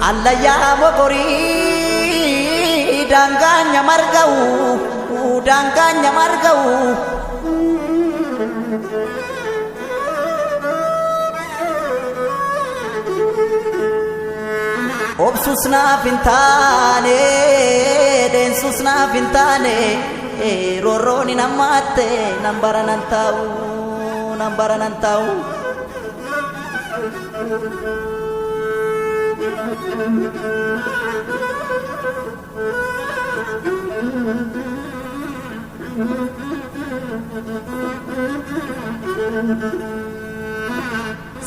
Allayyaa mokorii daangaanya marga'u daangaanya marga'u obsus naaf hin taane deensus naaf hin taane roorroon hin hammaatte nan baranan taa'u nan baranan taa'u.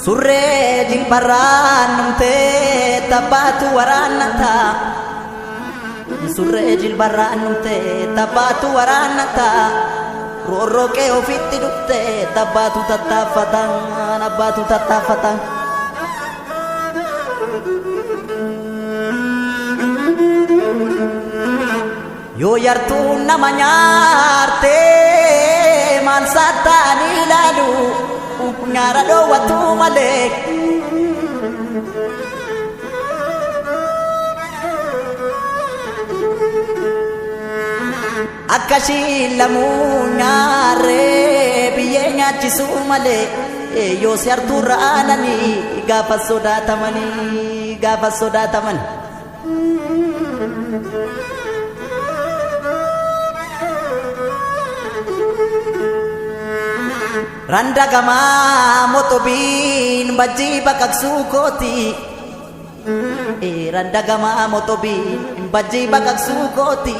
Surree jilbarraan numtee taphaatu waraannata. Surree jilbarraan numtee taphaatu waraannata. Roorroo kee ofitti dhuftee taphaatu tattaafatan abbaatu tattaafatan. Yoo yartuun nama nyaarte maal saataan ilaalu nyaara dhoowwatu malee. Akkasii lamuu nyaaree biyyee nyaachisuu malee yoo si hartuurra aananii gaafa sodaatamanii gaafa sodaataman. Randagamaa motobiin bajjii baqaqsuu kooti. Randagamaa motobiin bajjii baqaqsuu kooti.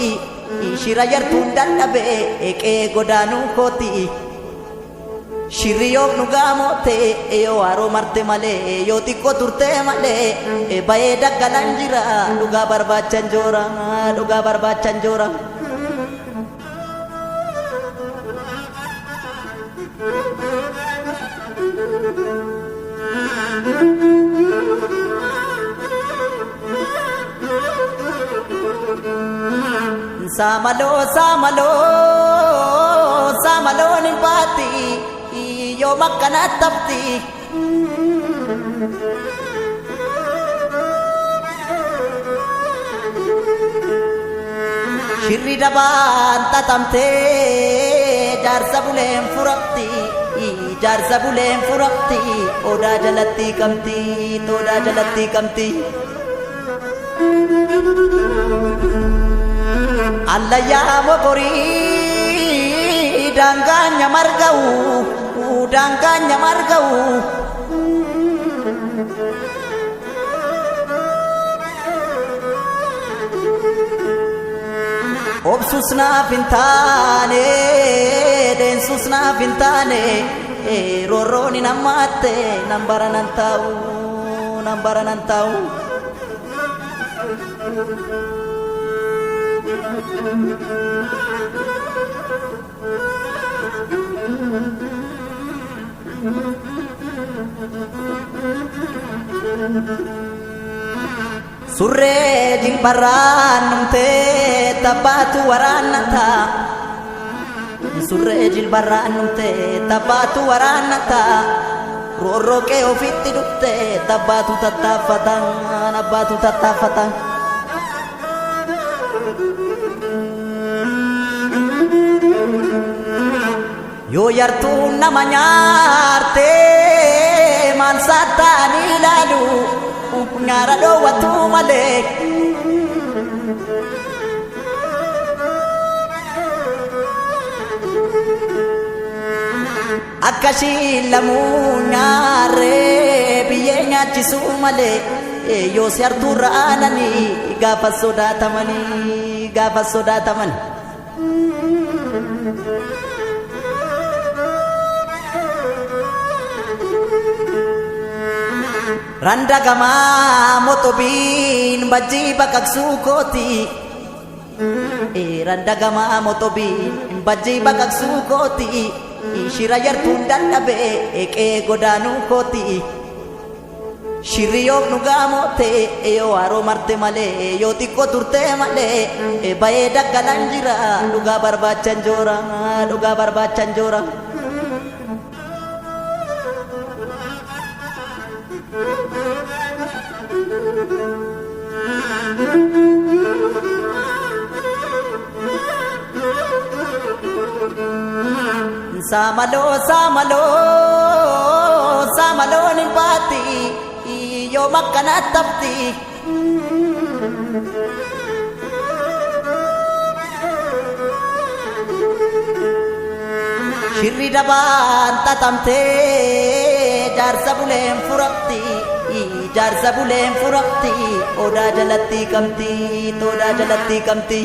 Shira yartuun dadhabee eeqee godaanuu kooti. Shirri yoo dhugaa mootee yoo haroo marte malee yoo xiqqoo turtee malee bayee daggalaan jira dhugaa barbaachan joora dhugaa barbaachan joora. Samaloo samaloo samaloo ni baati yoo makkana tabti. Shirri dabaan tatamtee jaarsa buleen furatti jaarsa buleen furatti odaa jalatti kamti odaa jalatti kamti. Allayyaa mokorii daangaanya marga'u daangaanya marga'u obsus naaf hin taane deensus naaf hin taane roorroon hin hammaatte nan baranan taa'u nan baranan taa'u. Surree jilbarraan numtee taphaatu waraannata. Surree jilbarraan numtee taphaatu waraannata. Roorroo kee ofitti dhuftee taphaatu tattaafatan abbaatu tattaafatan. Yoo yartuun nama nyaarte maal saataan ilaalu nyaara dhoowwatu malee. Akkasii lamuu nyaaree biyyee nyaachisuu malee yoo si hartuurra aananii gaafa sodaatamanii gaafa sodaataman. Randagamaa motobiin bajjii baqaqsuu kooti. Randagamaa motobiin bajjii baqaqsuu kooti. Shira yartuun dadhabee eeqee godaanuu kooti. Shirri yoo dhugaa mootee yoo haroo marte malee yoo xiqqoo turtee malee bayee daggalaan jira dhugaa barbaachan joora dhugaa barbaachan joora. Samaloo samaloo samaloon hin baatti yoo makkana tabti shirri dabaan xaxamtee jaarsa buleen furatti jaarsa buleen furatti odaa jalatti kamti odaa jalatti kamti